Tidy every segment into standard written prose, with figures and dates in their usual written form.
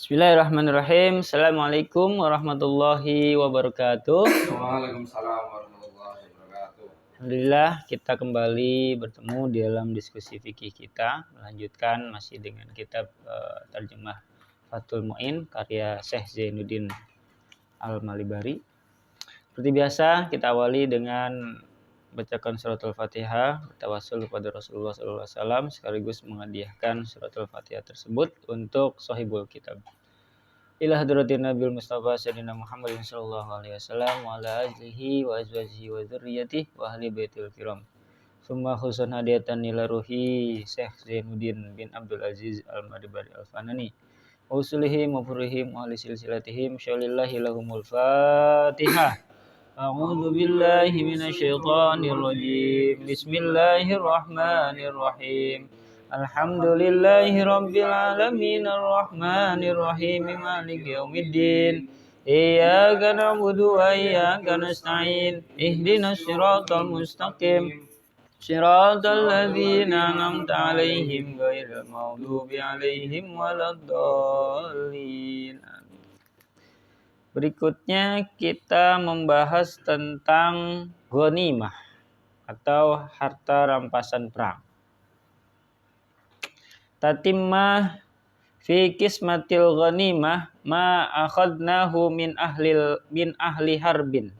Bismillahirrahmanirrahim. Assalamualaikum warahmatullahi wabarakatuh. Waalaikumsalam warahmatullahi wabarakatuh. Alhamdulillah kita kembali bertemu di dalam diskusi fikih kita. Melanjutkan masih dengan kitab terjemah Fathul Mu'in karya Syekh Zainuddin Al-Malibari. Seperti biasa kita awali dengan bacakan suratul Fatihah, bertawassul kepada Rasulullah SAW sekaligus menghadiahkan suratul Fatihah tersebut untuk sahibul kitab. Ila hadratin Nabil Mustafa Sayyidina Muhammadin sallallahu alaihi wasallam wa ala alihi wa azwajihi wa dzurriyyatihi wa ahli baitil kiram. Summa khususan hadiatan ila ruhi Syekh Zainuddin bin Abdul Aziz Al-Madibari Al-Fanani. Wa usulihim wa furihim wa ahli silsilatihim syalillahi lahumul Fatihah. A'udzu billahi minasyaitonir rajim. Bismillahirrahmanirrahim. Alhamdulillahi rabbil alamin arrahmanir rahim maliki yaumiddin. Iyyaka na'budu wa iyyaka nasta'in. Ihdinas siratal mustaqim. Siratal ladzina an'amta 'alaihim ghairil maghdubi 'alaihim waladdallin. Berikutnya kita membahas tentang ghanimah atau harta rampasan perang. Tatimmah fi qismatil ghanimah ma akhadnahu min ahli harbin.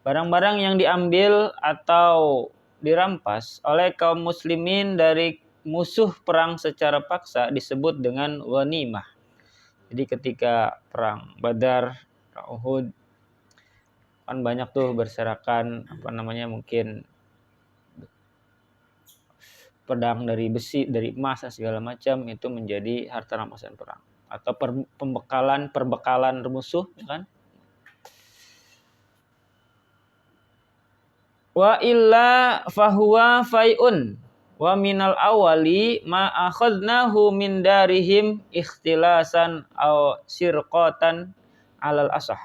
Barang-barang yang diambil atau dirampas oleh kaum muslimin dari musuh perang secara paksa disebut dengan ghanimah. Jadi ketika perang Badar, perang Uhud kan banyak tuh berserakan mungkin pedang dari besi, dari emas dan segala macam, itu menjadi harta rampasan perang atau perbekalan musuh, ya kan? Wa illa fahuwa fai'un wa minal awali ma akhadnahu min darihim ikhtilasan aw sirqatan alal asah.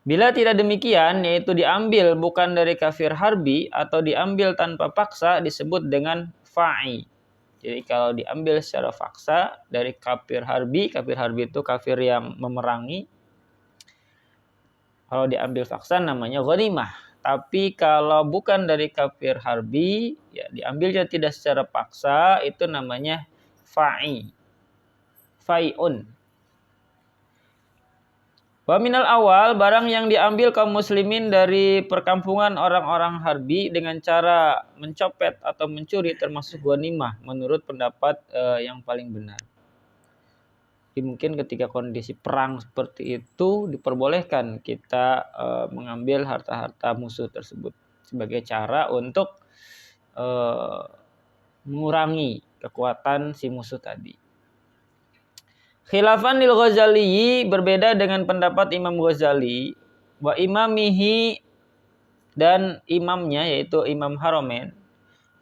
Bila tidak demikian, yaitu diambil bukan dari kafir harbi atau diambil tanpa paksa, disebut dengan fa'i. Jadi kalau diambil secara paksa dari kafir harbi itu kafir yang memerangi. Kalau diambil paksa namanya ghanimah. Tapi kalau bukan dari kafir harbi, ya diambilnya tidak secara paksa, itu namanya fa'i. Fai'un. Wa minal awal, barang yang diambil kaum muslimin dari perkampungan orang-orang harbi dengan cara mencopet atau mencuri termasuk ghanimah menurut pendapat yang paling benar. Jadi mungkin ketika kondisi perang seperti itu diperbolehkan kita mengambil harta-harta musuh tersebut sebagai cara untuk mengurangi kekuatan si musuh tadi. Khilafan lil Ghazali, berbeda dengan pendapat Imam Ghazali, wa imamihi, dan imamnya yaitu Imam Haramain,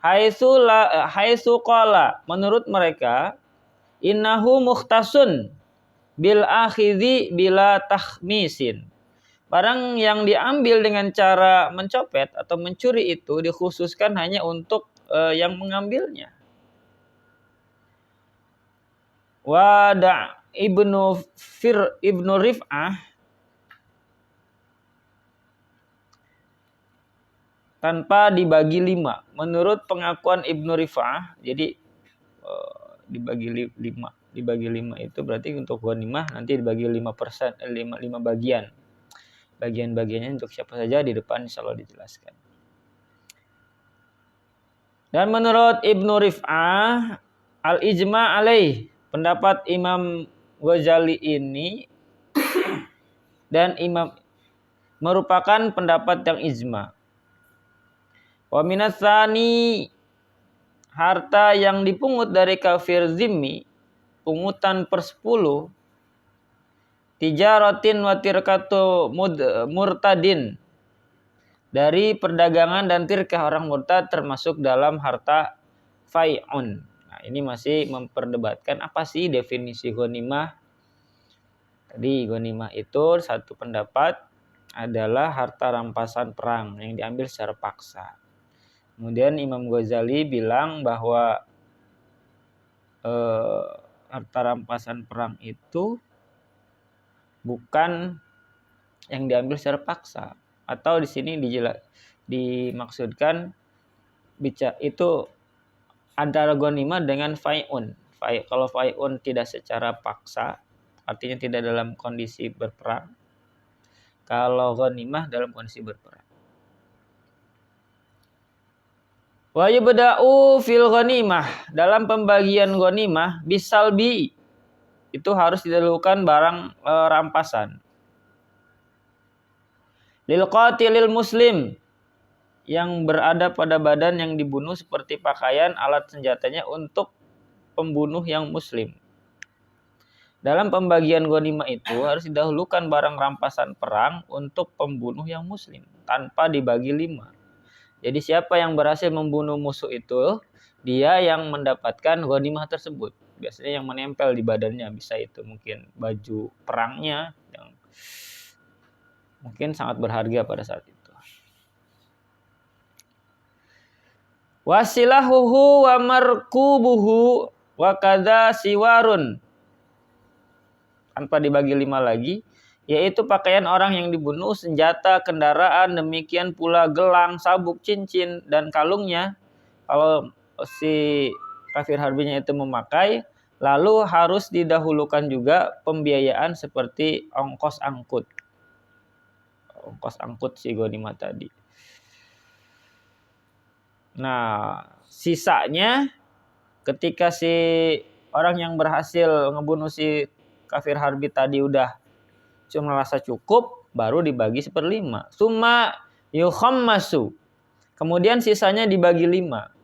haitsu qala, menurut mereka, innahu mukhtasun bil akhidhi bila takhmisin. Barang yang diambil dengan cara mencopet atau mencuri itu dikhususkan hanya untuk yang mengambilnya. Wada ibnu Rif'ah tanpa dibagi 5. Menurut pengakuan Ibnu Rif'ah, jadi dibagi 5 itu berarti untuk ghanimah nanti dibagi 5%, 5 bagian. Bagian-bagiannya untuk siapa saja di depan insyaallah dijelaskan. Dan menurut Ibnu Rif'ah al-ijma' alaih, pendapat Imam Ghazali ini dan imam merupakan pendapat yang ijma'. Wa minatsani, harta yang dipungut dari kafir zimmi, pungutan per 10, tijaratin wa tirkatu murtadin, dari perdagangan dan tirkah orang murtad termasuk dalam harta fai'un. Nah, ini masih memperdebatkan apa sih definisi ghanimah. Tadi ghanimah itu satu pendapat adalah harta rampasan perang yang diambil secara paksa. Kemudian Imam Ghazali bilang bahwa harta rampasan perang itu bukan yang diambil secara paksa, atau di sini dimaksudkan itu antara ghanimah dengan fai'un. Kalau fai'un tidak secara paksa, artinya tidak dalam kondisi berperang. Kalau ghanimah dalam kondisi berperang. Wa yubda'u fil ghanimah, dalam pembagian ghanimah bisalbi, itu harus didahulukan barang rampasan. Lil qatilil muslim, yang berada pada badan yang dibunuh seperti pakaian, alat senjatanya untuk pembunuh yang muslim. Dalam pembagian ghanimah itu harus didahulukan barang rampasan perang untuk pembunuh yang muslim tanpa dibagi 5. Jadi siapa yang berhasil membunuh musuh itu, dia yang mendapatkan ghanimah tersebut. Biasanya yang menempel di badannya, bisa itu mungkin baju perangnya yang mungkin sangat berharga pada saat itu. Wasilahuhu wa markubuhu wa kadza siwarun, tanpa dibagi 5 lagi, yaitu pakaian orang yang dibunuh, senjata, kendaraan, demikian pula gelang, sabuk, cincin, dan kalungnya. Kalau si kafir harbinya itu memakai, lalu harus didahulukan juga pembiayaan seperti ongkos angkut si ghanimah tadi. Nah, sisanya ketika si orang yang berhasil ngebunuh si kafir harbi tadi udah cuma merasa cukup, baru dibagi 1/5. Summa yukhammasu, kemudian sisanya dibagi 5.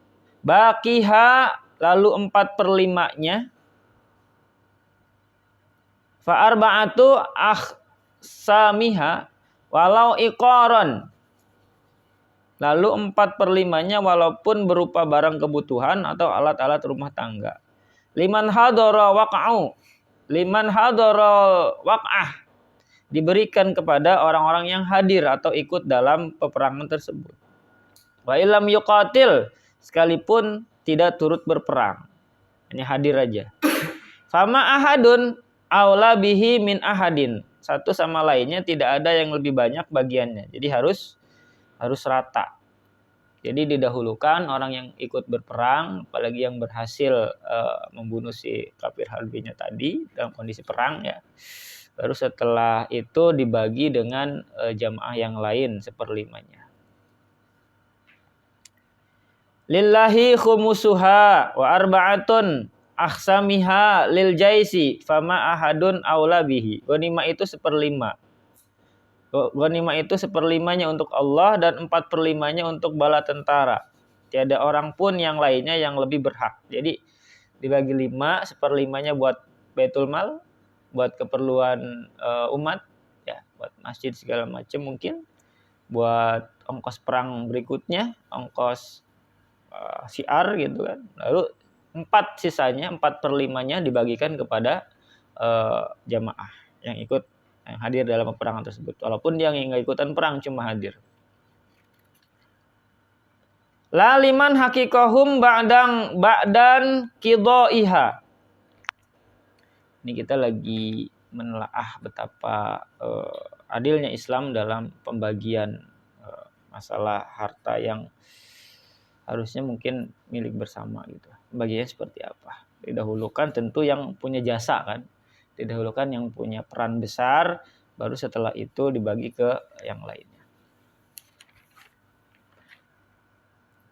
Baqiha, lalu 4/5-nya. Fa arba'atu akhsamiha walau iqaron, lalu 4/5-nya walaupun berupa barang kebutuhan atau alat-alat rumah tangga. Liman hadara waqa'u, liman hadara waq'ah, diberikan kepada orang-orang yang hadir atau ikut dalam peperangan tersebut. Wa illam yuqatil, sekalipun tidak turut berperang, hanya hadir aja. Fama ahadun aula bihi min ahadin, satu sama lainnya tidak ada yang lebih banyak bagiannya. Jadi harus rata. Jadi didahulukan orang yang ikut berperang, apalagi yang berhasil membunuh si kafir harbinya tadi dalam kondisi perang ya. Baru setelah itu dibagi dengan jamaah yang lain 1/5-nya. Lillahi khumusuha wa arba'atun akhsamiha lil jaisi fama ahadun aula bihi. Ghanimah itu 1/5. Ghanimah itu 1/5-nya untuk Allah dan 4/5-nya untuk bala tentara. Tiada orang pun yang lainnya yang lebih berhak. Jadi dibagi 5, 1/5-nya buat Baitul Mal, buat keperluan umat, ya, buat masjid segala macam mungkin, buat ongkos perang berikutnya, ongkos syiar gitu kan. Lalu 4/5-nya dibagikan kepada jamaah yang ikut, yang hadir dalam peperangan tersebut, walaupun dia nggak ikutan perang, cuma hadir. La liman hakikahum ba'dan qidaiha. Ini kita lagi menelaah betapa adilnya Islam dalam pembagian masalah harta yang harusnya mungkin milik bersama gitu. Pembagiannya seperti apa? Didahulukan tentu yang punya jasa kan. Didahulukan yang punya peran besar, baru setelah itu dibagi ke yang lainnya.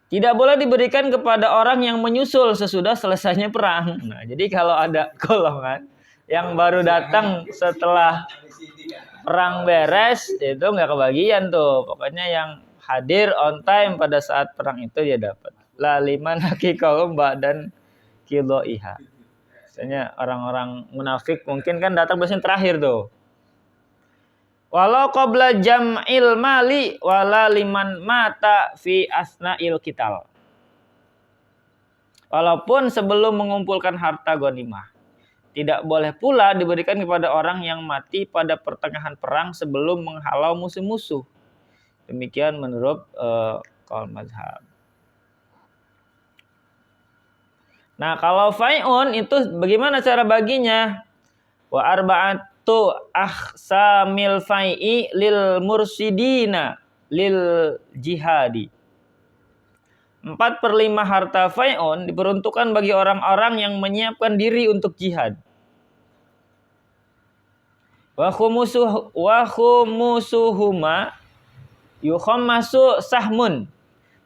Tidak boleh diberikan kepada orang yang menyusul sesudah selesainya perang. Nah, jadi kalau ada golongan yang baru datang setelah perang beres, itu nggak kebagian tuh. Pokoknya yang hadir on time pada saat perang itu dia dapat. La liman hakikahum ba'dan qidaiha. Misalnya orang-orang munafik mungkin kan datang biasanya terakhir tuh. Walau qabla jam'il mali wala liman mata fi asna'il qital. Walaupun sebelum mengumpulkan harta ghanimah. Tidak boleh pula diberikan kepada orang yang mati pada pertengahan perang sebelum menghalau musuh-musuh. Demikian menurut qaul mazhab. Nah, kalau fai'un itu bagaimana cara baginya? Wa arba'atu ahsamil fai'i lil mursidina lil jihadi. 4/5 harta fai'un diperuntukkan bagi orang-orang yang menyiapkan diri untuk jihad. Wa khumusuhuma yukhammasu sahmun.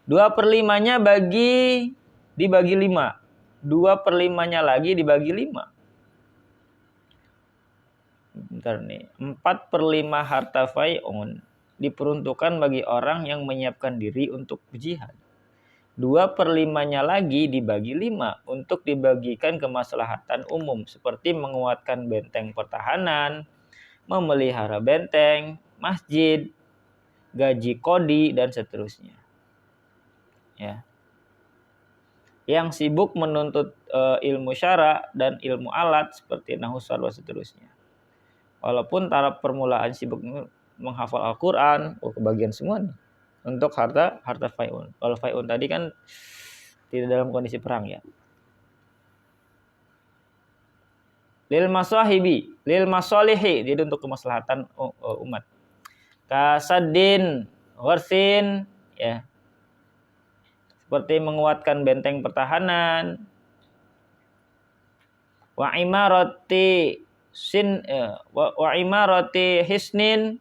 2/5-nya dibagi 5. 2/5-nya lagi dibagi 5. Bentar nih. 4/5 harta fai'un diperuntukkan bagi orang yang menyiapkan diri untuk jihad. 2/5-nya lagi dibagi 5 untuk dibagikan kemaslahatan umum seperti menguatkan benteng pertahanan, memelihara benteng, masjid, gaji kodi dan seterusnya. Ya. Yang sibuk menuntut ilmu syara dan ilmu alat seperti nahwu dan seterusnya. Walaupun taraf permulaan sibuk menghafal Al-Qur'an, kebagian semua nih. Untuk harta fai'un. Kalau fai'un tadi kan tidak dalam kondisi perang ya. Lil masalihi, jadi untuk kemaslahatan umat. Kasaddin, gharsin, ya. Seperti menguatkan benteng pertahanan. Wa imarati hisnin,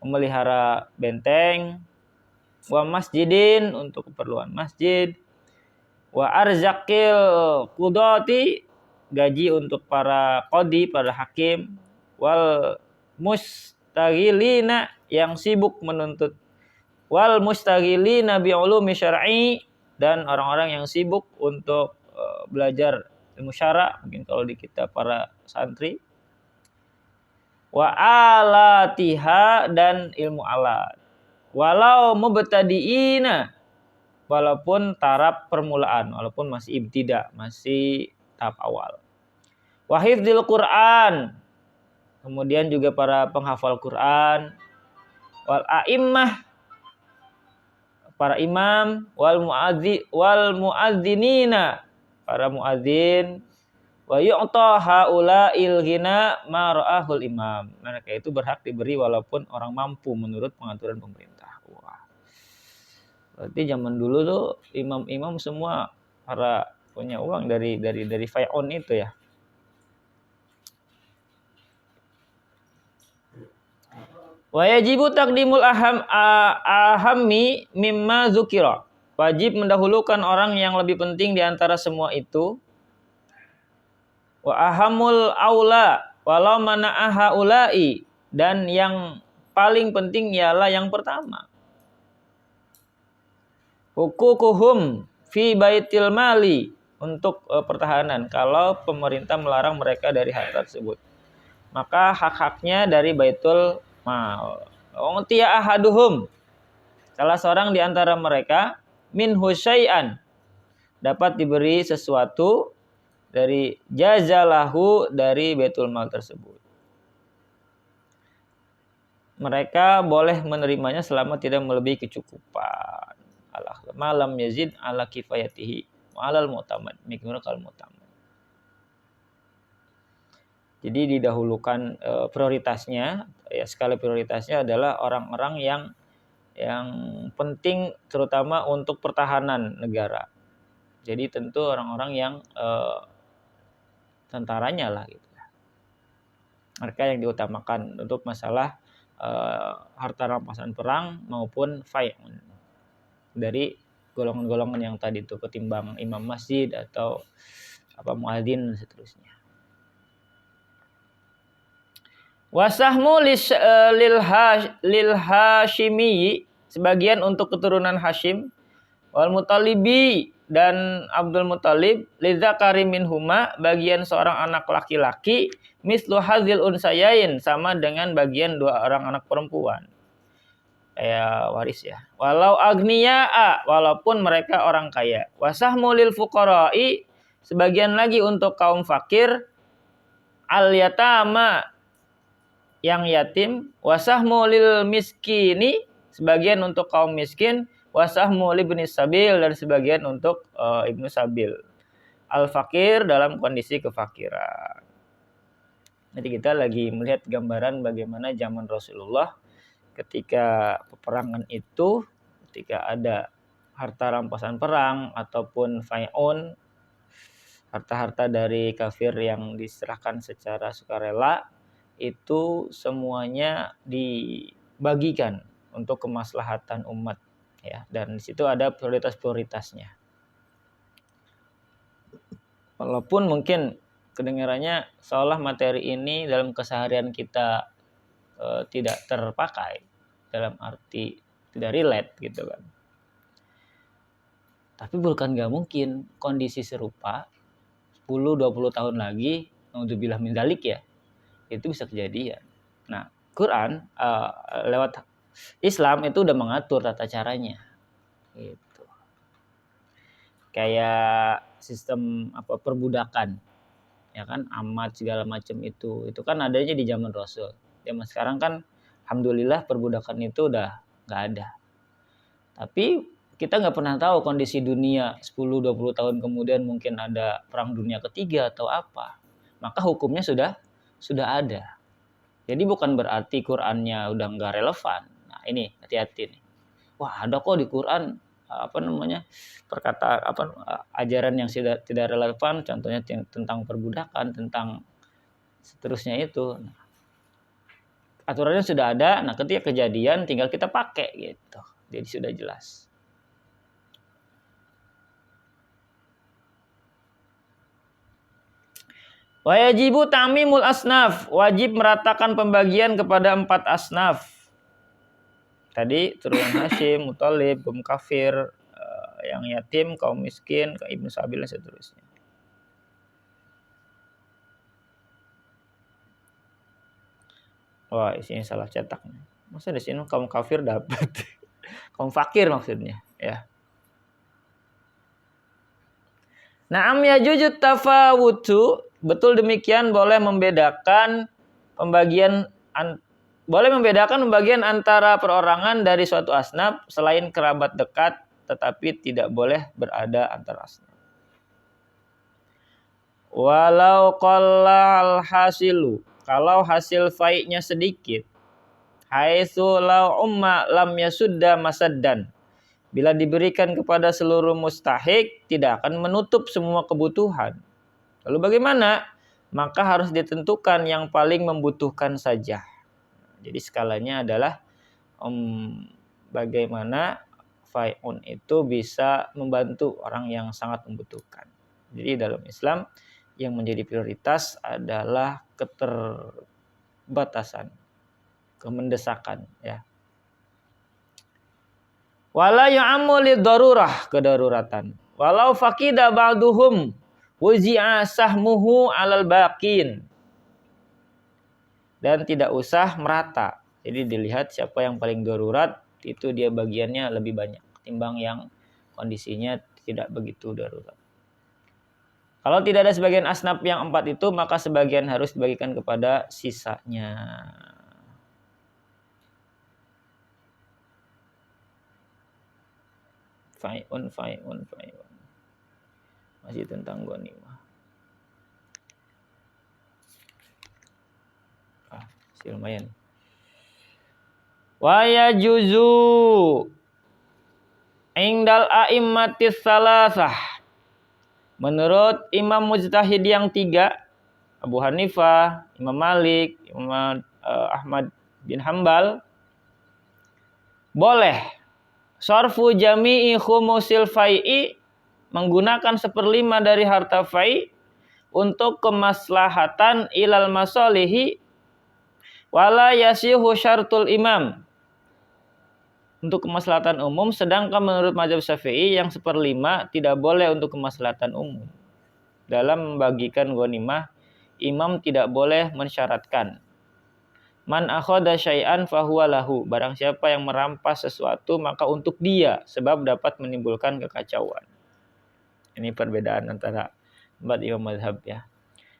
memelihara benteng. Wa masjidin, untuk keperluan masjid. Wa arzakil qudati, gaji untuk para qadi, para hakim. Wal mustaghilina, yang sibuk menuntut. Wal mustaghilina bi ulumi syar'i, dan orang-orang yang sibuk untuk belajar ilmu syara, mungkin kalau di kita para santri. Wa alatiha, dan ilmu alat. Walau mubtadi'ina, walaupun taraf permulaan, walaupun masih ibtida, masih tahap awal. Wa hifdzil Qur'an, kemudian juga para penghafal Quran. Wal a'immah, para imam. Wal muadzinina, para muadzin. Wa yu'ta haula'il ghina ma ra'ahul imam. Mereka itu berhak diberi walaupun orang mampu menurut pengaturan pemerintah. Wah. Berarti zaman dulu tuh imam-imam semua para punya uang dari fai'un itu ya. Wa yajibu taqdimul ahammi mimma dzukira. Wajib mendahulukan orang yang lebih penting di antara semua itu. Wa ahamul aula walau mana'aha ulai, dan yang paling penting ialah yang pertama. Hukukuhum fi baitil mali, untuk pertahanan. Kalau pemerintah melarang mereka dari hak tersebut, maka hak-haknya dari baitul mal. Utiya ahaduhum, salah seorang di antara mereka, min husyai'an, dapat diberi sesuatu dari jazalahu, dari baitul mal tersebut. Mereka boleh menerimanya selama tidak melebihi kecukupan. Malam yazid ala kifayatihi wa alal mu'tamad miknurul mu'tamad. Jadi didahulukan prioritasnya, ya, skala prioritasnya adalah orang-orang yang penting, terutama untuk pertahanan negara. Jadi tentu orang-orang yang tentaranya lah gitu. Mereka yang diutamakan untuk masalah harta rampasan perang maupun fai'un dari golongan-golongan yang tadi itu, ketimbang imam masjid atau muadzin dan seterusnya. Wasahmu lil Hashimi, sebagian untuk keturunan Hashim. Wal Mutalibi, dan Abdul Muttalib. Lidzakari minhuma, bagian seorang anak laki-laki. Mislu hazil unsayain, sama dengan bagian dua orang anak perempuan. Kayak waris ya. Walau agniya'a, walaupun mereka orang kaya. Wasahmu lil fuqara'i, sebagian lagi untuk kaum fakir. Al yatama, yang yatim. Wasahmu lil miskini, sebagian untuk kaum miskin. Wasahmu libni sabil, dan sebagian untuk ibnu sabil. al-fakir dalam kondisi kefakiran. Jadi kita lagi melihat gambaran bagaimana zaman Rasulullah ketika peperangan itu, ketika ada harta rampasan perang ataupun fai'un, harta-harta dari kafir yang diserahkan secara sukarela, itu semuanya dibagikan untuk kemaslahatan umat ya, dan di situ ada prioritas-prioritasnya. Walaupun mungkin kedengarannya seolah materi ini dalam keseharian kita tidak terpakai, dalam arti tidak relate gitu kan. Tapi bukan gak mungkin kondisi serupa 10-20 tahun lagi, naudzubillah min dzalik ya, itu bisa kejadian. Nah, Quran lewat Islam itu udah mengatur tata caranya. Gitu. Kayak sistem perbudakan. Ya kan, amat segala macam itu kan adanya di zaman Rasul. Zaman sekarang kan alhamdulillah perbudakan itu udah enggak ada. Tapi kita nggak pernah tahu kondisi dunia 10-20 tahun kemudian, mungkin ada perang dunia ketiga atau apa. Maka hukumnya sudah ada. Jadi bukan berarti Qur'annya udah nggak relevan. Nah ini hati-hati nih. Wah ada kok di Qur'an perkataan ajaran yang tidak relevan, contohnya tentang perbudakan, tentang seterusnya itu. Nah, aturannya sudah ada. Nah ketika kejadian tinggal kita pakai gitu. Jadi sudah jelas. Wajibu ta'mimul asnaf, wajib meratakan pembagian kepada 4 asnaf. Tadi turunan Hashim, Muthalib, kaum kafir, yang yatim, kaum miskin, ibnu sabil dan seterusnya. Wah, isinya salah cetak. Masa di sini kaum kafir dapat? Kaum fakir maksudnya, ya. Na'am yajujut tafawutu, betul demikian boleh membedakan pembagian antara perorangan dari suatu asnaf selain kerabat dekat, tetapi tidak boleh berada antara asnaf. Walau qallal hasilu, kalau hasil fai'nya sedikit, haitsu law umma lam yasudda masaddan, bila diberikan kepada seluruh mustahik, tidak akan menutup semua kebutuhan. Lalu bagaimana? Maka harus ditentukan yang paling membutuhkan saja. Jadi skalanya adalah bagaimana fai'un itu bisa membantu orang yang sangat membutuhkan. Jadi dalam Islam yang menjadi prioritas adalah keterbatasan, kemendesakan ya. Wala ya'ammu lidarurah, kedaruratan. Walau faqida ba'duhum wuzi'a sahmuhu 'alal baqin. Dan tidak usah merata. Jadi dilihat siapa yang paling darurat, itu dia bagiannya lebih banyak timbang yang kondisinya tidak begitu darurat. Kalau tidak ada sebagian asnaf yang 4 itu, maka sebagian harus dibagikan kepada sisanya. Fai'un. Masih tentang ghanimah. Masih lumayan. Wa yajuzu indal a'immatis salasah. Menurut imam mujtahid yang 3, Abu Hanifah, Imam Malik, Imam Ahmad bin Hambal, boleh sarfu jami'i khumusil fai'i, menggunakan 1/5 dari harta fai' untuk kemaslahatan ilal masalihi wala yasihu syartul imam, untuk kemaslahatan umum, sedangkan menurut mazhab Syafi'i yang 1/5 tidak boleh untuk kemaslahatan umum. Dalam membagikan ghanimah, imam tidak boleh mensyaratkan man akhadha syai'an fahuwa lahu, barang siapa yang merampas sesuatu maka untuk dia, sebab dapat menimbulkan kekacauan. Ini perbedaan antara 4 imam mazhab ya.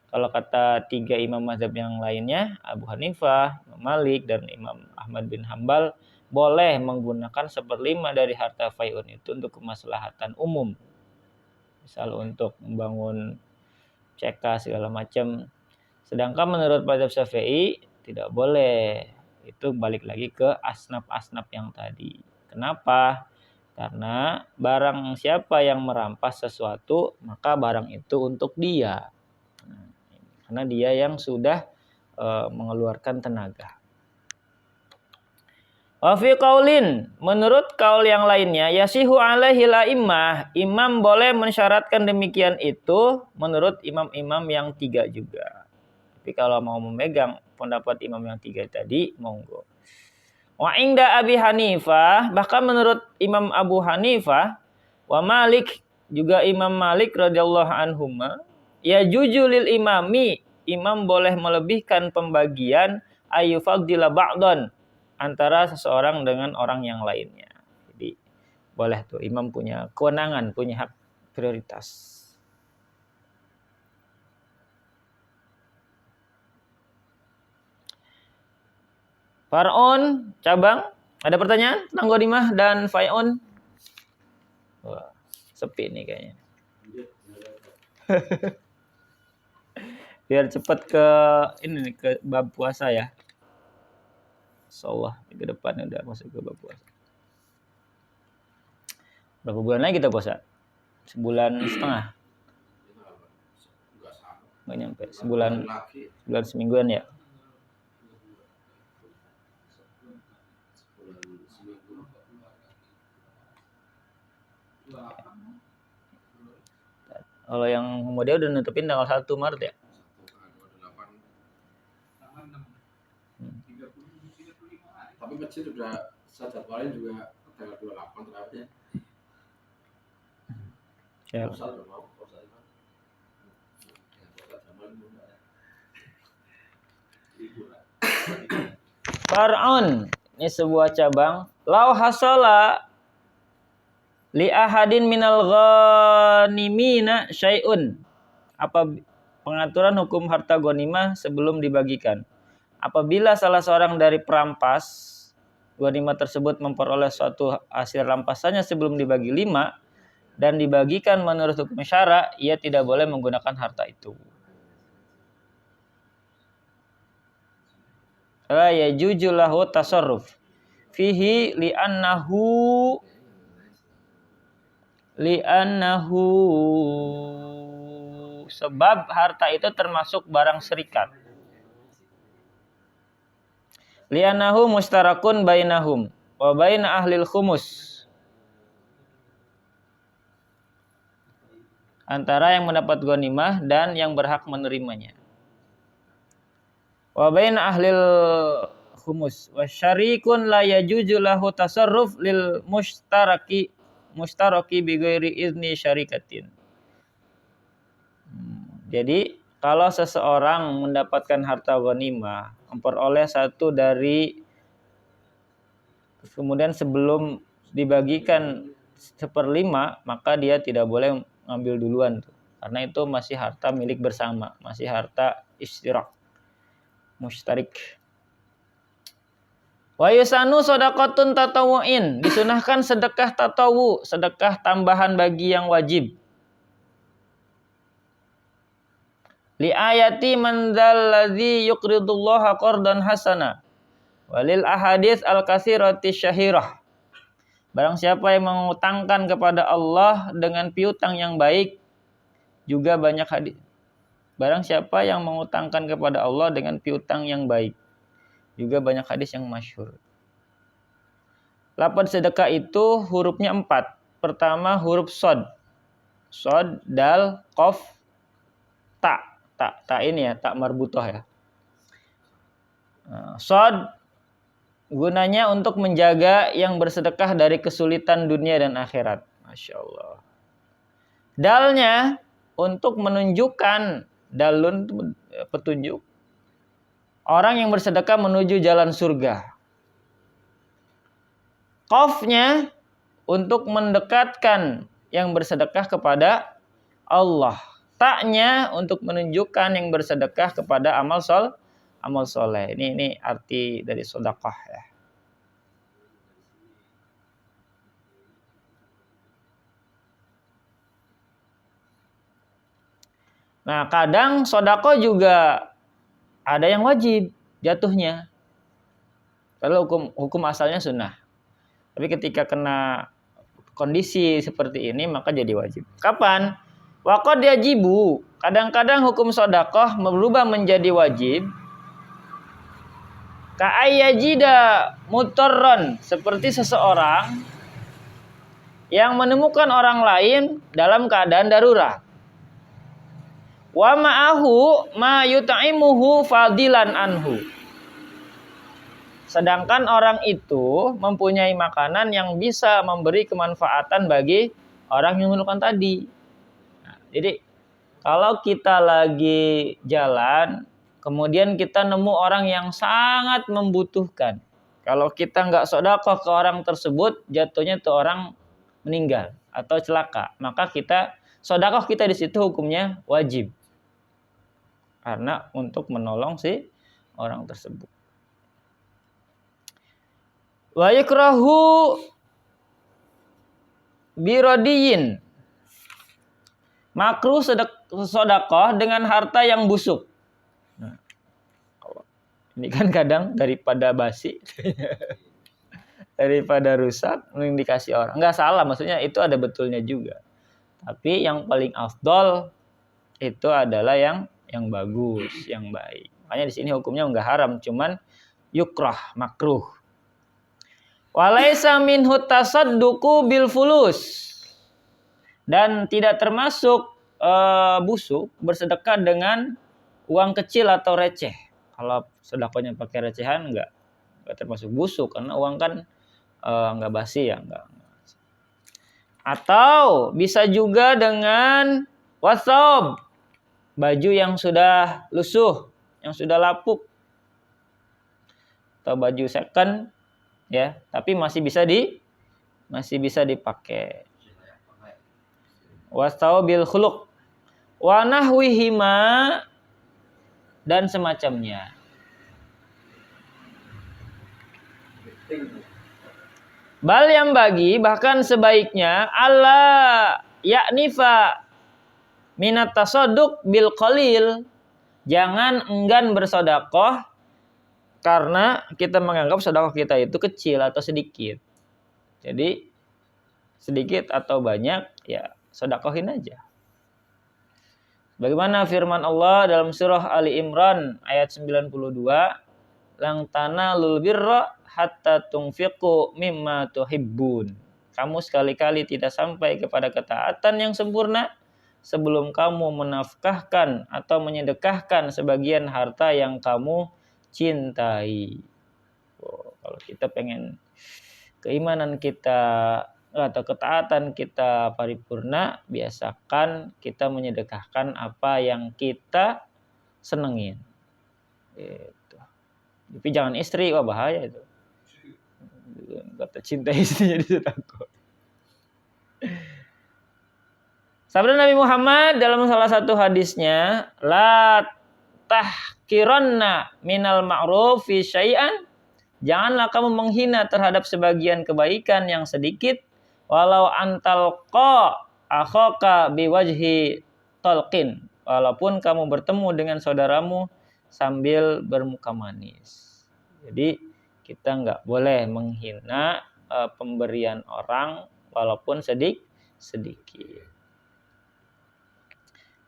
Kalau kata 3 imam mazhab yang lainnya, Abu Hanifah, Imam Malik, dan Imam Ahmad bin Hambal, boleh menggunakan 1/5 dari harta fai'un itu untuk kemaslahatan umum. misal untuk membangun CK segala macam. Sedangkan menurut mazhab Syafi'i tidak boleh. Itu balik lagi ke asnaf-asnaf yang tadi. Kenapa? Karena barang siapa yang merampas sesuatu, maka barang itu untuk dia. Karena dia yang sudah mengeluarkan tenaga. Wa fi qaulin, menurut kaul yang lainnya, yasihu alaihi la'immah, imam boleh mensyaratkan demikian itu menurut imam-imam yang 3 juga. Tapi kalau mau memegang pendapat imam yang 3 tadi, monggo. Wa inda Abi Hanifah, bahkan menurut Imam Abu Hanifah, wa Malik, juga Imam Malik radhiyallahu anhuma, ya jujulil imami, imam boleh melebihkan pembagian ayyufaddila ba'dhan, antara seseorang dengan orang yang lainnya. Jadi boleh tuh, imam punya kewenangan, punya hak prioritas. Far'un, cabang. Ada pertanyaan tentang Ghanimah dan Fai'un? Wah, sepi nih kayaknya. Biar cepat ke ini, ke bab puasa ya. Insyaallah ke depan udah masuk ke bab puasa. Berapa bulan lagi kita puasa? Sebulan setengah? Nggak nyampe. Sebulan semingguan ya? Kalau yang Muhammadiyah udah nutupin tanggal 1 Maret ya? Tapi masjid sudah jadwalnya juga tanggal 28 terakhirnya. Ya. Far'un, ini sebuah cabang. Lau hasala li ahadin minal ghanimina syai'un. Apa pengaturan hukum harta ghanimah sebelum dibagikan? Apabila salah seorang dari perampas ghanimah tersebut memperoleh suatu hasil rampasannya sebelum dibagi 5 dan dibagikan menurut hukum syara, ia tidak boleh menggunakan harta itu. La yajuzu lahu tasarruf fihi li'annahu sebab harta itu termasuk barang serikat. Li'annahu mustarakun bainahum wa baina ahlil khumus, antara yang mendapat ghanimah dan yang berhak menerimanya. Wa baina ahlil khumus wa syarikun la yajuzu lahu tasarruf lil mustaraki bi ghairi izni syarikatin. Jadi kalau seseorang mendapatkan harta ghanimah, memperoleh satu dari, kemudian sebelum dibagikan 1/5, maka dia tidak boleh ngambil duluan tuh. Karena itu masih harta milik bersama, masih harta istirak, mustarik. Wa yusanu shadaqatun tatawu'in, disunahkan sedekah tatawu, sedekah tambahan bagi yang wajib. Li ayati man dzalladzi yuqridullaha qardan hasana walil ahadits al-katsirati syahirah. Barang siapa yang mengutangkan kepada Allah dengan piutang yang baik, juga banyak hadis. Barang siapa yang mengutangkan kepada Allah dengan piutang yang baik, juga banyak hadis yang masyhur. Lafaz sedekah itu hurufnya 4. Pertama huruf shad. Shad, dal, qaf, ta. Ta ini ya, tak marbutah ya. Shad gunanya untuk menjaga yang bersedekah dari kesulitan dunia dan akhirat. Masya Allah. Dalnya untuk menunjukkan, dalun petunjuk, orang yang bersedekah menuju jalan surga. Qafnya untuk mendekatkan yang bersedekah kepada Allah. Taknya untuk menunjukkan yang bersedekah kepada amal soleh. Ini arti dari sedekah ya. Nah, kadang sodako juga ada yang wajib jatuhnya. Kalau hukum asalnya sunnah. Tapi ketika kena kondisi seperti ini maka jadi wajib. Kapan? Waqad yajibu. Kadang-kadang hukum sodakoh berubah menjadi wajib. Ka'ayyajida mutarron. Seperti seseorang yang menemukan orang lain dalam keadaan darurat. Wa ma'ahu ma yut'imuhu fadilan anhu. Sedangkan orang itu mempunyai makanan yang bisa memberi kemanfaatan bagi orang yang memerlukan tadi. Nah, jadi kalau kita lagi jalan, kemudian kita nemu orang yang sangat membutuhkan. Kalau kita nggak sedekah ke orang tersebut, jatuhnya tuh orang meninggal atau celaka. Maka kita sedekah kita di situ hukumnya wajib. Karena untuk menolong si orang tersebut. Wa yakrahu birodiyin. Makruh sedekah dengan harta yang busuk. Nah, ini kan kadang daripada basi, daripada rusak, mending dikasih orang. Enggak salah, maksudnya itu ada betulnya juga. Tapi yang paling afdol itu adalah yang bagus, yang baik. Makanya di sini hukumnya enggak haram, cuman yukrah, makruh. Walaisa minhu tasadduqu bil fulus. Dan tidak termasuk busuk bersedekah dengan uang kecil atau receh. Kalau sedekahnya pakai recehan enggak termasuk busuk karena uang kan enggak basi ya, enggak. Atau bisa juga dengan wasab, baju yang sudah lusuh, yang sudah lapuk. Atau baju second ya, tapi masih bisa dipakai. Wasaubil khuluq wa nahwihima dan semacamnya. Bal yang bagi bahkan sebaiknya Allah yaknifa minat tasadduq bil qalil. Jangan enggan bersedekah karena kita menganggap sedekah kita itu kecil atau sedikit. Jadi sedikit atau banyak ya sedekahin aja. Bagaimana firman Allah dalam surah Ali Imran ayat 92, "Lan tanalul birra hatta tunfiqu mimma tuhibbun." Kamu sekali-kali tidak sampai kepada ketaatan yang sempurna sebelum kamu menafkahkan atau menyedekahkan sebagian harta yang kamu cintai. Kalau kita pengen keimanan kita atau ketaatan kita paripurna, biasakan kita menyedekahkan apa yang kita senengin. Gitu. Tapi jangan istri, wah bahaya itu. Kata cinta istrinya disedekah. Sabda Nabi Muhammad dalam salah satu hadisnya, la tahkiranna minal ma'ruf fi syai'an. Janganlah kamu menghina terhadap sebagian kebaikan yang sedikit, walau antal qa akhaka biwajhi talqin. Walaupun kamu bertemu dengan saudaramu sambil bermuka manis. Jadi kita nggak boleh menghina pemberian orang walaupun sedikit.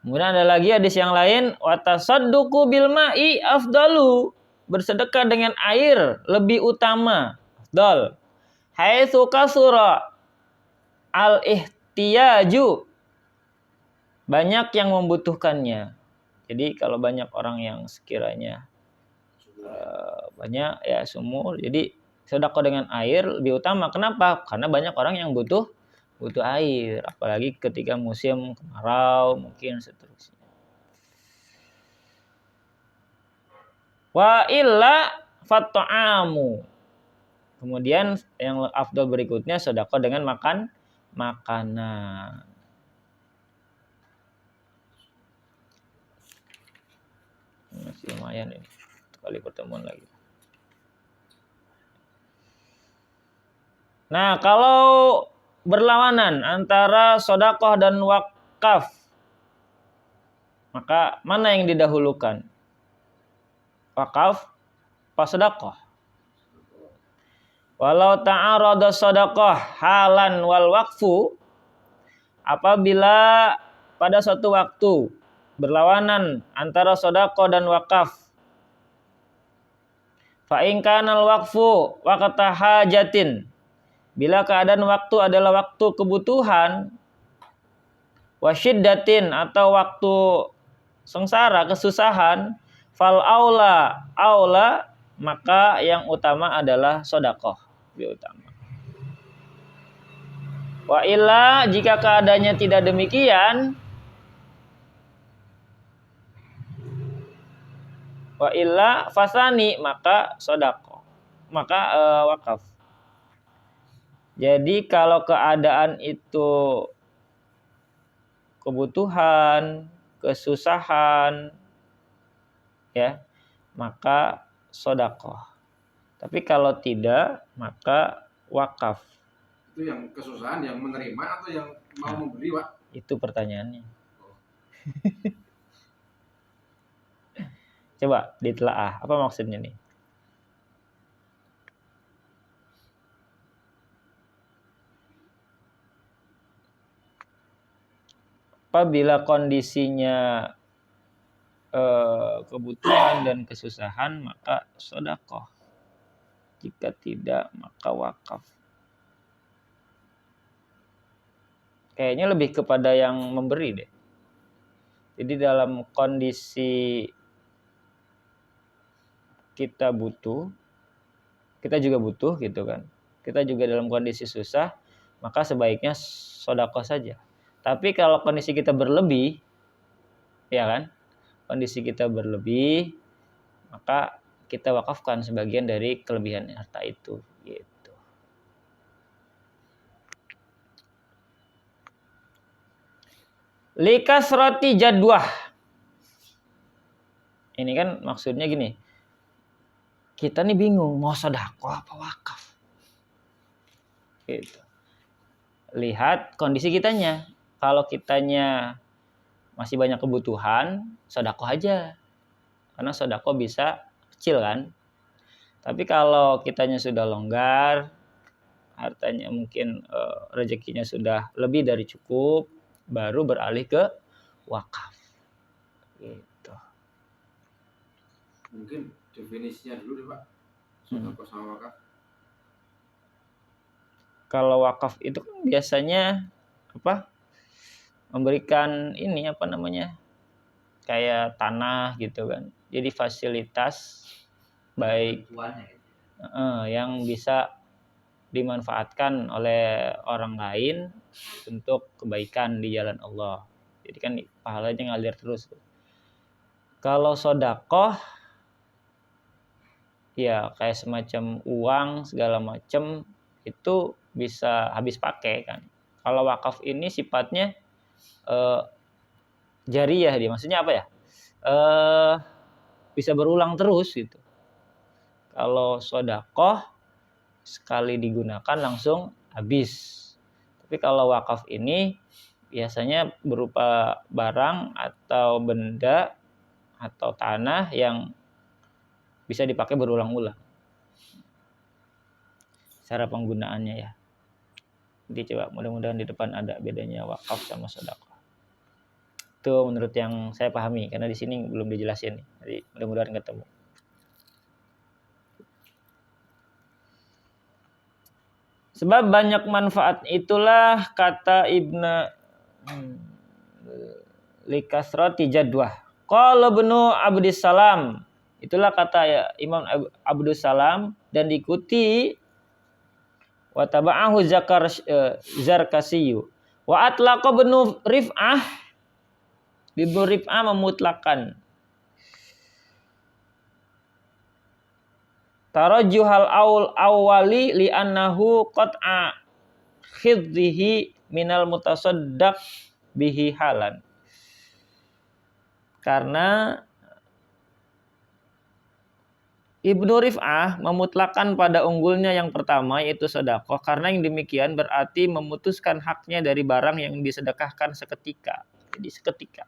Kemudian ada lagi hadis yang lain, wa tasadduqu bil ma'i afdalu. Bersedekah dengan air lebih utama. Afdal. Haitsu kasura al ihtiyaju. Banyak yang membutuhkannya. Jadi kalau banyak orang yang sekiranya banyak ya sumur, jadi sedekah dengan air lebih utama. Kenapa? Karena banyak orang yang butuh air, apalagi ketika musim kemarau mungkin seterusnya. Wa illa fat'amu. Kemudian yang afdal berikutnya sedekah dengan makanan. Masih lumayan ini. Kali pertemuan lagi. Nah, kalau berlawanan antara sedekah dan wakaf, Maka mana yang didahulukan? Wakaf apa sedekah? Walau ta'arada sedekah halan wal waqfu, apabila pada suatu waktu berlawanan antara sedekah dan wakaf. Fa in kana al waqfu waqta hajatin, bila keadaan waktu adalah waktu kebutuhan, wasyiddatin atau waktu sengsara, kesusahan, fal aula, maka yang utama adalah sedekah, lebih utama. Wa illa, jika keadaannya tidak demikian, wa illa fasani, maka sedekah, maka wakaf. Jadi kalau keadaan itu kebutuhan, kesusahan, ya, maka sedekah. Tapi kalau tidak, maka wakaf. Itu yang kesusahan, yang menerima atau yang mau membeli, Pak? Itu pertanyaannya. Coba ditelaah, apa maksudnya nih? Apabila kondisinya kebutuhan dan kesusahan, maka sedekah. Jika tidak, maka wakaf. Kayaknya lebih kepada yang memberi deh. Jadi dalam kondisi kita butuh, kita juga butuh gitu kan. Kita juga dalam kondisi susah, maka sebaiknya sedekah saja. Tapi kalau kondisi kita berlebih, ya kan? Kondisi kita berlebih, maka kita wakafkan sebagian dari kelebihan harta itu gitu. Likasrati jadwah. Ini kan maksudnya gini. Kita nih bingung mau sedekah apa wakaf. Gitu. Lihat kondisi kitanya. Kalau kitanya masih banyak kebutuhan, sedekah aja. Karena sedekah bisa kecil kan. Tapi kalau kitanya sudah longgar, hartanya mungkin rezekinya sudah lebih dari cukup, baru beralih ke wakaf. Gitu. Mungkin definisinya dulu deh, Pak. Sedekah sama wakaf. Kalau wakaf itu kan biasanya apa? Memberikan ini apa namanya? Kayak tanah gitu kan. Jadi fasilitas baik yang bisa dimanfaatkan oleh orang lain untuk kebaikan di jalan Allah. Jadi kan pahalanya ngalir terus. Kalau sedekah ya kayak semacam uang segala macam itu bisa habis pakai kan. Kalau wakaf ini sifatnya jariyah dia. Maksudnya apa ya? Bisa berulang terus gitu. Kalau sedekah sekali digunakan langsung habis. Tapi kalau wakaf ini biasanya berupa barang atau benda atau tanah yang bisa dipakai berulang-ulang. Cara penggunaannya ya. Jadi coba mudah-mudahan di depan ada bedanya wakaf sama sedekah. Itu menurut yang saya pahami karena di sini belum dijelasin. Jadi mudah-mudahan ketemu. Sebab banyak manfaat itulah kata Ibnu likasrati jadwah. Qala Ibnu Abdus Salam. Itulah kata Imam Abdus Salam dan diikuti wa taba'ahu Zarkasiyu. Wa atlaqa Ibnu Rif'ah. Ibnu Rif'ah memutlakan tarajjuhal awwali li'annahu qat'a khidhihi minal mutasaddaq bihi halan. Karena Ibnu Rif'ah memutlakan pada unggulnya yang pertama yaitu sedekah, karena yang demikian berarti memutuskan haknya dari barang yang disedekahkan seketika. Jadi seketika.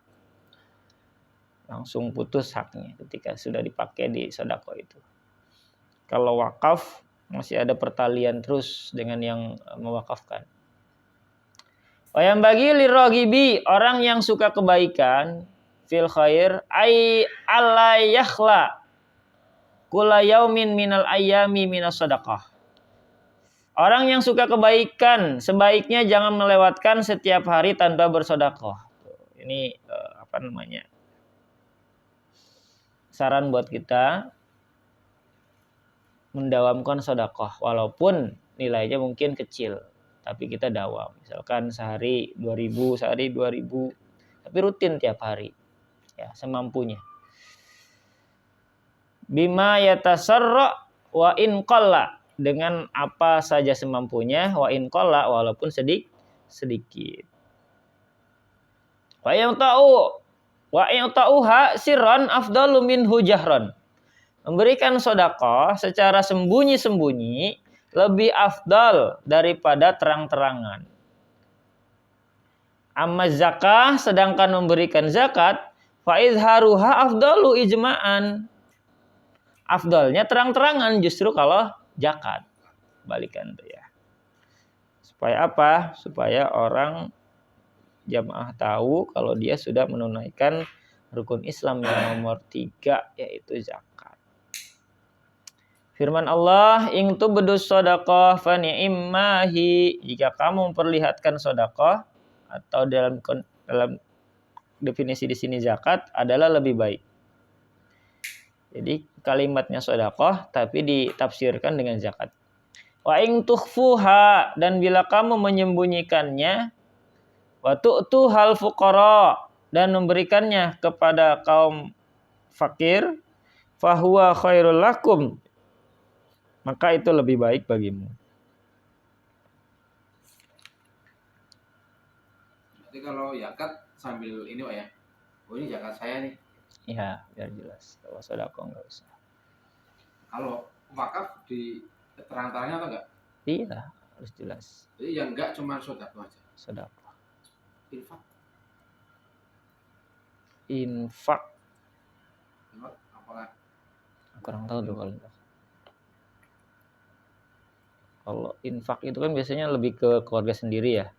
langsung putus haknya ketika sudah dipakai di sedekah itu. Kalau wakaf masih ada pertalian terus dengan yang mewakafkan. Yang bagi liragibi, orang yang suka kebaikan fil khair ay alla yakhla kula yaumin minal ayyami minas sadaqah. Orang yang suka kebaikan sebaiknya jangan melewatkan setiap hari tanpa bersedekah. Ini saran buat kita mendawamkan sedekah walaupun nilainya mungkin kecil, tapi kita dawam. Misalkan sehari 2.000, sehari 2.000, tapi rutin tiap hari. Ya, semampunya. Bima yatasarra wa in qalla, dengan apa saja semampunya, wa in qalla, walaupun sedikit. Wa yang ta'uha sirran afdalu minhu jahran. Memberikan sedekah secara sembunyi-sembunyi lebih afdal daripada terang-terangan. Amma zakah, sedangkan memberikan zakat, fa izharuha afdalu ijma'an. Afdalnya terang-terangan justru kalau zakat. Balikan tuh ya. Supaya apa? Supaya orang jamaah tahu kalau dia sudah menunaikan rukun Islam yang nomor 3, yaitu zakat. Firman Allah, "In tubdus shadaqah fa ni'immahi." Jika kamu memperlihatkan sedekah, atau dalam definisi di sini zakat adalah lebih baik. Jadi kalimatnya sedekah tapi ditafsirkan dengan zakat. Wa in tukhfuha, dan bila kamu menyembunyikannya, wa tu'tuhal fuqara, dan memberikannya kepada kaum fakir, fahuwa khairul lakum, maka itu lebih baik bagimu. Berarti kalau zakat sambil ini Pak ya, oh ini zakat saya nih. Ya, biar jelas. Kalau sedekah enggak usah. Kalau wakaf di terang-terangnya atau enggak? Iya, harus jelas. Jadi yang enggak cuma sedekah aja. Sedekah. Infak. Infak. Apakah? Kurang tahu tuh kalau infak. Kalau infak itu kan biasanya lebih ke keluarga sendiri ya.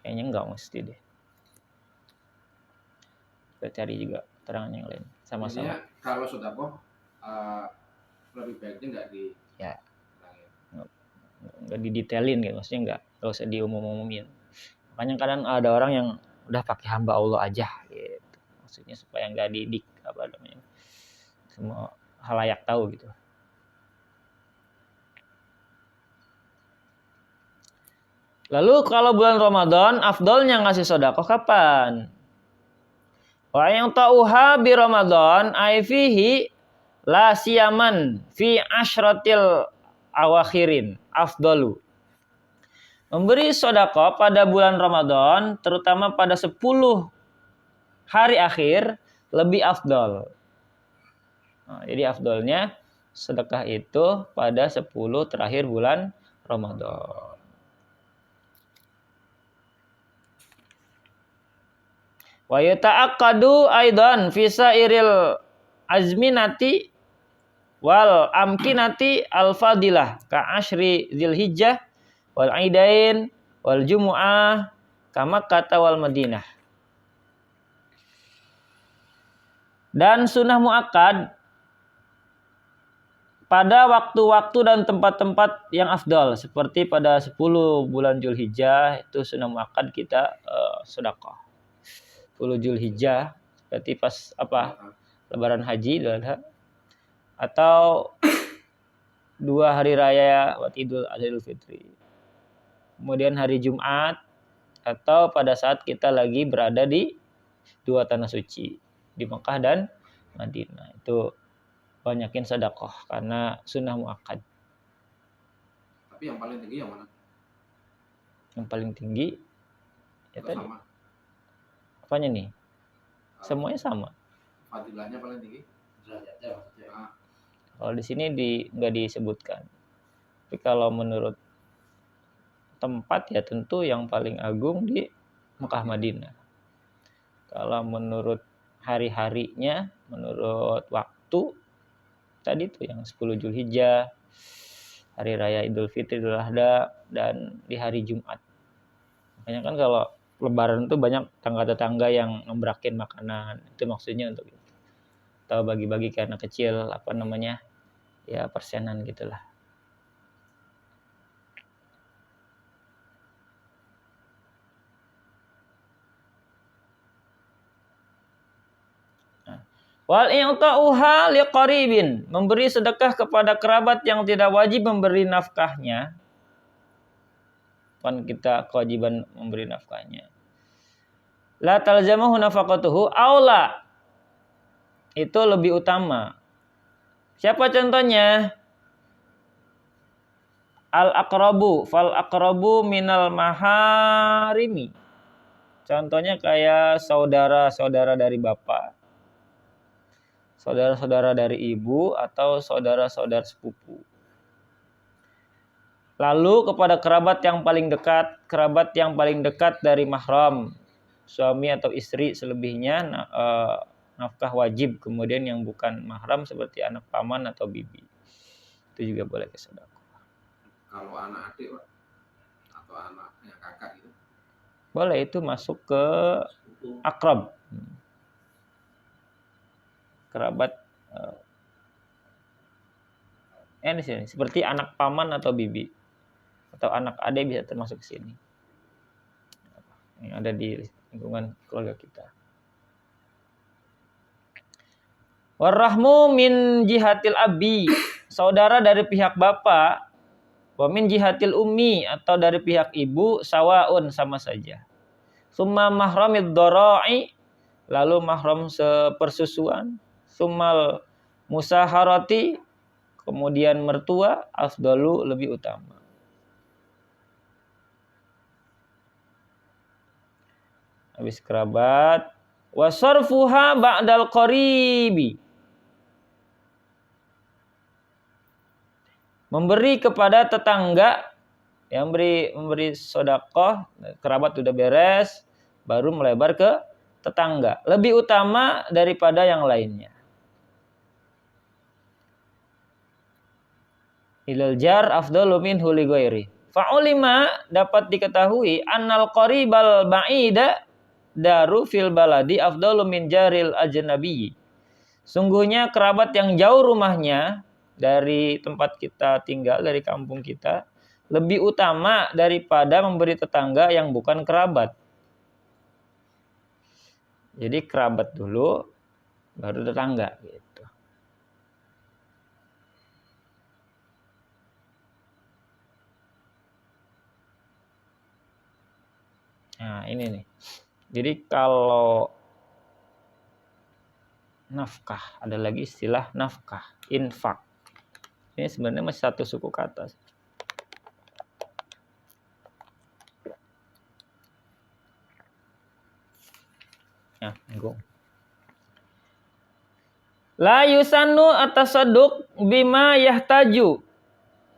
Kayaknya enggak mesti deh. Kita cari juga terangan yang lain. Sama-sama. Kalau sedekah lebih baiknya enggak di ya. Enggak didetailin gitu, maksudnya enggak usah diumum-umumin. Makanya kadang ada orang yang udah pakai hamba Allah aja gitu. Maksudnya supaya enggak semua halayak tahu gitu. Lalu kalau bulan Ramadan, afdolnya ngasih sedekah kapan? Wa yang ta'uha bi Ramadan ay fihi la siyaman fi asyratil awakhirin afdalu. Memberi sedekah pada bulan Ramadan, terutama pada 10 hari akhir, lebih afdal. Nah, jadi afdalnya sedekah itu pada 10 terakhir bulan Ramadan. Wa yata'aqqadu aidan fi sairil azminati wal amkinati al fadilah ka asyri Dzulhijjah wal aidain wal jumu'ah kama kata wal Madinah. Dan sunnah muakkad pada waktu-waktu dan tempat-tempat yang afdal, seperti pada 10 bulan Dzulhijjah itu sunnah muakkad kita sedekah. 10 Dzulhijjah berarti pas Lebaran Haji atau 2 hari raya Idul Adha Idul Fitri. Kemudian hari Jumat atau pada saat kita lagi berada di 2 tanah suci, di Mekah dan Madinah. Itu banyakin sedekah karena sunnah muakkad. Tapi yang paling tinggi yang mana? Yang paling tinggi ya tadi. Sama. Apanya nih? Semuanya sama. Fadilahnya paling tinggi? Derajatnya maksudnya. Kalau di sini nggak disebutkan. Tapi kalau menurut tempat ya tentu yang paling agung di Mekah Madinah. Kalau menurut hari-harinya menurut waktu tadi tuh yang 10 Zulhijjah, hari raya Idul Fitri, Idul Adha, dan di hari Jumat. Makanya kan kalau Lebaran tuh banyak tetangga-tetangga yang ngebrakin makanan. Itu maksudnya untuk itu. Atau bagi-bagi ke anak kecil, apa namanya, ya persenan gitulah. Wal i'ta'uha liqaribin, memberi sedekah kepada kerabat yang tidak wajib memberi nafkahnya. Kan kita kewajiban memberi nafkahnya. La talzamahu nafaqatuhu aula, itu lebih utama. Siapa contohnya? Al-aqrabu fal aqrabu minal maharimi. Contohnya kayak saudara-saudara dari bapak, saudara-saudara dari ibu, atau saudara-saudara sepupu. Lalu kepada kerabat yang paling dekat dari mahram, suami atau istri, selebihnya nafkah wajib. Kemudian yang bukan mahram seperti anak paman atau bibi, itu juga boleh kesedekah. Kalau anak adik, Pak, atau anaknya kakak gitu, boleh, itu masuk ke akrab, kerabat. Ini sini seperti anak paman atau bibi atau anak adik bisa termasuk ke sini. Yang ada di lingkungan keluarga kita. Warahmu min jihatil abi, saudara dari pihak bapak. Wa min jihatil ummi, atau dari pihak ibu, sawaun, sama saja. Summa mahramid dara'i, lalu mahram sepersusuan. Summal musaharati, kemudian mertua, afdalu, lebih utama. Habis kerabat, wasarfuha ba'dal qaribi, memberi kepada tetangga, yang memberi sedekah, kerabat udah beres, baru melebar ke tetangga, lebih utama daripada yang lainnya. Ilal jar afdalu minhu li ghairi. Fa'ulima, dapat diketahui, annal qaribal ba'ida daru fil baladi afdalu min jaril ajnabiyyi. Sungguhnya kerabat yang jauh rumahnya dari tempat kita tinggal, dari kampung kita, lebih utama daripada memberi tetangga yang bukan kerabat. Jadi kerabat dulu, baru tetangga gitu. Nah ini nih. Jadi kalau nafkah, ada lagi istilah nafkah, infak. Ini sebenarnya masih satu suku kata. Nah, la yusannu atasadduq bima yahtaju.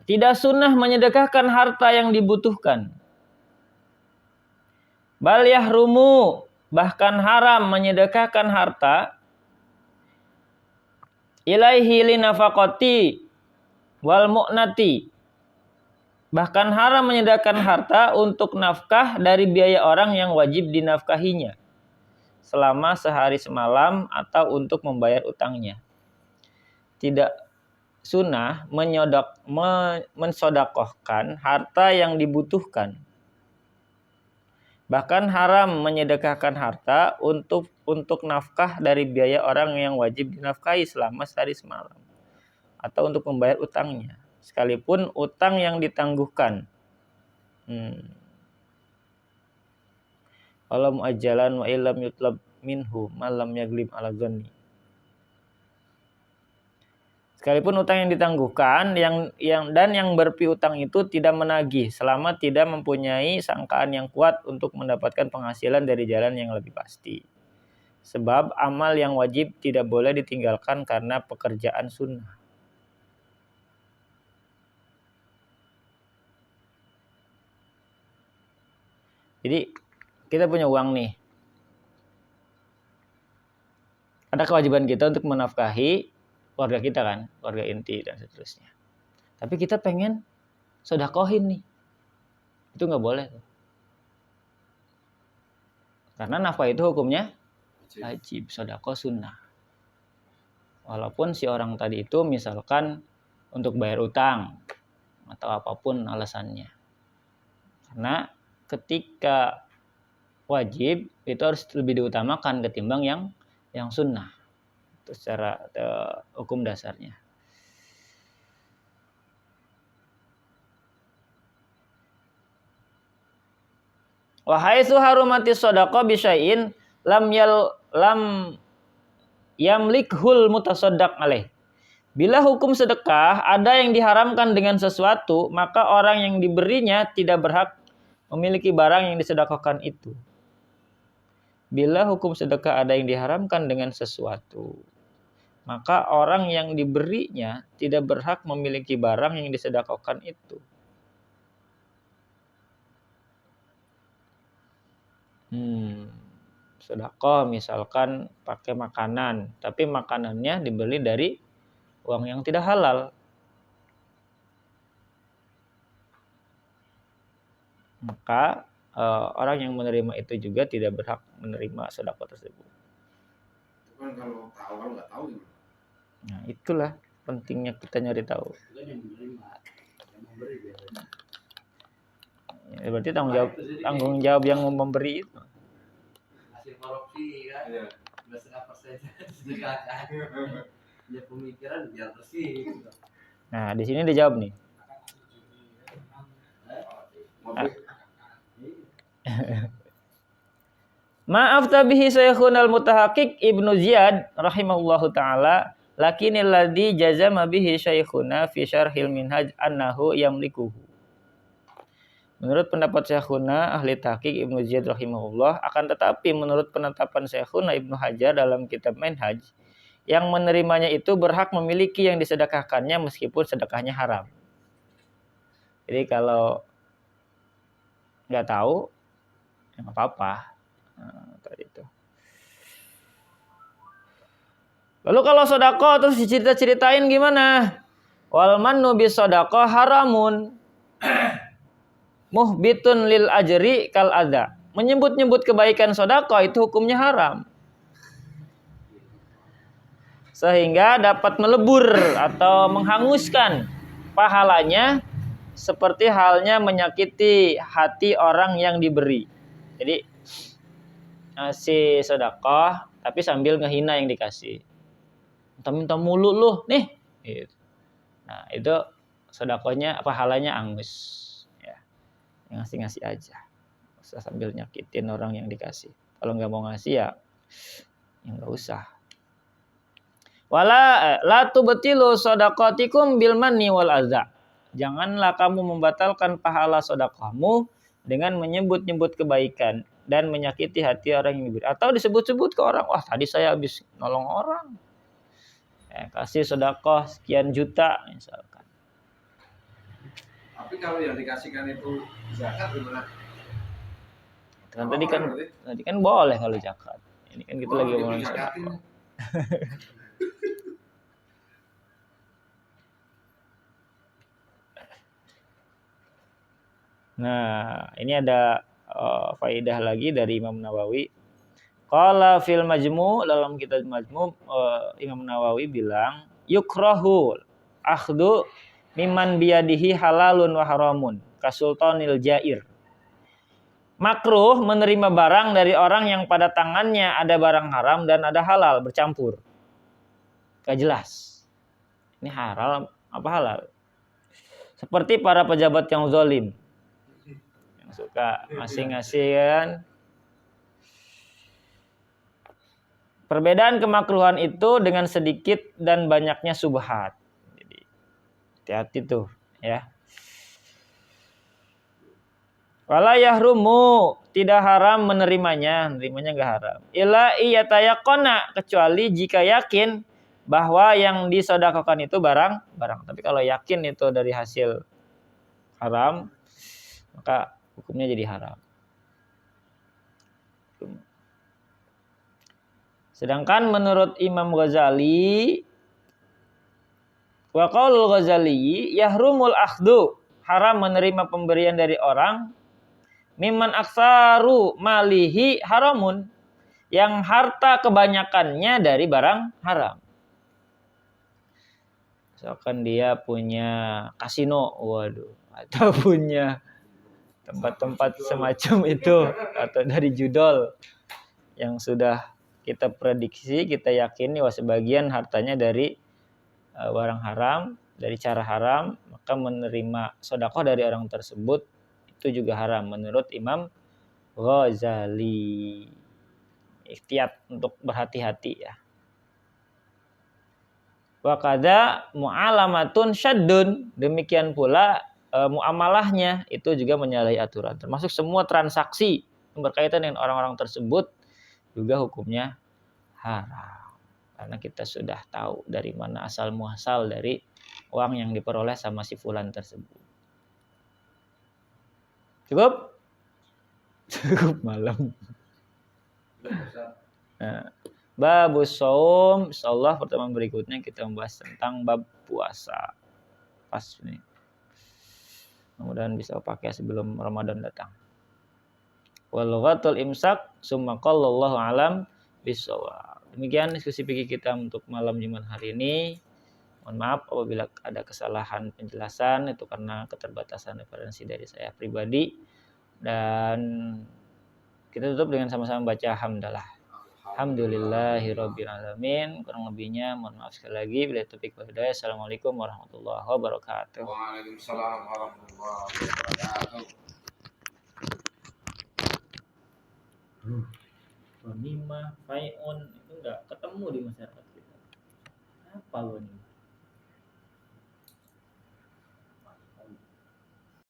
Tidak sunnah menyedekahkan harta yang dibutuhkan. Bal yahrumu, bahkan haram menyedekahkan harta ilaihi linafaqati wal mu'nati. Bahkan haram menyedekahkan harta untuk nafkah dari biaya orang yang wajib dinafkahinya selama sehari semalam atau untuk membayar utangnya. Tidak sunnah mensodakohkan harta yang dibutuhkan. Bahkan haram menyedekahkan harta untuk nafkah dari biaya orang yang wajib dinafkahi selama sehari semalam atau untuk membayar utangnya, sekalipun utang yang ditangguhkan. Walau muajjalan wa illam yutlab minhu malam yaglim ala dhanni. Sekalipun utang yang ditangguhkan dan yang berpiutang itu tidak menagih selama tidak mempunyai sangkaan yang kuat untuk mendapatkan penghasilan dari jalan yang lebih pasti. Sebab amal yang wajib tidak boleh ditinggalkan karena pekerjaan sunnah. Jadi kita punya uang nih. ada kewajiban kita untuk menafkahi keluarga kita kan, keluarga inti dan seterusnya. Tapi kita pengen sodakohin nih, itu nggak boleh tuh. Karena nafkah itu hukumnya wajib, sodako sunnah. Walaupun si orang tadi itu misalkan untuk bayar utang atau apapun alasannya. Karena ketika wajib itu harus lebih diutamakan ketimbang yang sunnah. Itu secara hukum dasarnya. Wa haitsu harumati shadaqah bi syai'in lam yamlikhul mutasaddaq alaih. Bila hukum sedekah ada yang diharamkan dengan sesuatu, maka orang yang diberinya tidak berhak memiliki barang yang disedekahkan itu. Bila hukum sedekah ada yang diharamkan dengan sesuatu, maka orang yang diberinya tidak berhak memiliki barang yang disedekahkan itu. Sedekah misalkan pakai makanan, tapi makanannya dibeli dari uang yang tidak halal. Maka orang yang menerima itu juga tidak berhak menerima sedekah tersebut. Itu kan kalau nggak tahu gimana? Nah, itulah pentingnya kita nyari tahu. Itu kan yang menerima, yang memberi biasanya. Ya, berarti tanggung jawab yang memberi itu. Hasil korupsi kan? Iya. 2,5% sedekahkan. Dia pemikiran biar bersih. Nah, di sini dijawab nih. Maaf tabihi Syekhun al-Mutahaqqiq Ibnu Ziyad rahimahullahu taala, lakinil ladzi jazama bihi Syekhuna fi syarhil minhaj annahu yamlikuhu. Menurut pendapat Syekhuna ahli tahqiq Ibnu Ziyad rahimahullah, akan tetapi menurut penetapan Syekhuna Ibnu Hajar dalam kitab Minhaj, yang menerimanya itu berhak memiliki yang disedekahkannya meskipun sedekahnya haram. Jadi kalau nggak tahu, ya nggak apa-apa. Nah, tadi itu. Lalu kalau sedekah terus dicerita-ceritain gimana? Wal mannu bis sedekah haramun. Muhbitun lil ajri kal adza. Menyebut-nyebut kebaikan sedekah itu hukumnya haram. Sehingga dapat melebur atau menghanguskan pahalanya seperti halnya menyakiti hati orang yang diberi. Jadi ngasih sedekah tapi sambil ngehina yang dikasih. Minta mulu lu nih. Gitu. Nah, itu sedekahnya pahalanya angus. Ya. Ngasih-ngasih aja. Usah sambil nyakitin orang yang dikasih. Kalau nggak mau ngasih ya nggak usah. Wala la tubtilu shadaqatikum bil manni wal adza. Janganlah kamu membatalkan pahala sedekahmu dengan menyebut-nyebut kebaikan dan menyakiti hati orang yang diberi. Atau disebut-sebut ke orang, wah tadi saya habis nolong orang. Kasih sedekah sekian juta misalkan. Tapi kalau yang dikasihkan itu zakat gimana? Tadi kan boleh kalau zakat. Ini kan kita lagi ngomongin sedekah. Nah, ini ada faidah lagi dari Imam Nawawi. Qala fil Majmu', dalam kitab Majmu' Imam Nawawi bilang, yukrahu akhdu mimman biyadihi halalun wa haramun kasultanil jair. Makruh menerima barang dari orang yang pada tangannya ada barang haram dan ada halal bercampur. Gak jelas. Ini haram apa halal? Seperti para pejabat yang zalim. Yang suka ngasih-ngasih kan. Perbedaan kemakruhan itu dengan sedikit dan banyaknya subhat. Jadi hati-hati tuh ya. Wala yahrumu, tidak haram menerimanya enggak haram. Illa iyatayaqana, kecuali jika yakin bahwa yang disedekahkan itu barang. Tapi kalau yakin itu dari hasil haram, maka hukumnya jadi haram. Sedangkan menurut Imam Ghazali, wa qaulul Ghazali yahrumul akhdhu, haram menerima pemberian dari orang, mimman aksaru malihi haramun, yang harta kebanyakannya dari barang haram. Misalkan dia punya kasino, waduh, atau punya tempat-tempat semacam itu, atau dari judol yang sudah kita prediksi, kita yakini wah sebagian hartanya dari barang haram, dari cara haram, maka menerima sedekah dari orang tersebut itu juga haram menurut Imam Ghazali. Ikhtiat untuk berhati-hati ya. Wa kadza mu'alamatun syaddun, demikian pula muamalahnya itu juga menyalahi aturan. Termasuk semua transaksi yang berkaitan dengan orang-orang tersebut juga hukumnya haram. Karena kita sudah tahu dari mana asal muasal dari uang yang diperoleh sama si fulan tersebut. Cukup? Cukup malam. Nah, babus shaum, insyaallah pertemuan berikutnya kita membahas tentang bab puasa. Pas nih. Mudah-mudahan bisa pakai sebelum Ramadan datang. Wal ghatul imsak summa qallallahu alam bisawab. Demikian diskusi fikih kita untuk malam Jumat hari ini. Mohon maaf apabila ada kesalahan penjelasan, itu karena keterbatasan referensi dari saya pribadi. Dan kita tutup dengan sama-sama baca hamdalah. Alhamdulillahirabbil alamin. Kurang lebihnya mohon maaf sekali lagi. Bila taufiq wal hidayah. Assalamualaikum warahmatullahi wabarakatuh. Waalaikumsalam warahmatullahi wabarakatuh. Ghanimah, fai'un itu enggak ketemu di masyarakat kita. Apa ghanimah?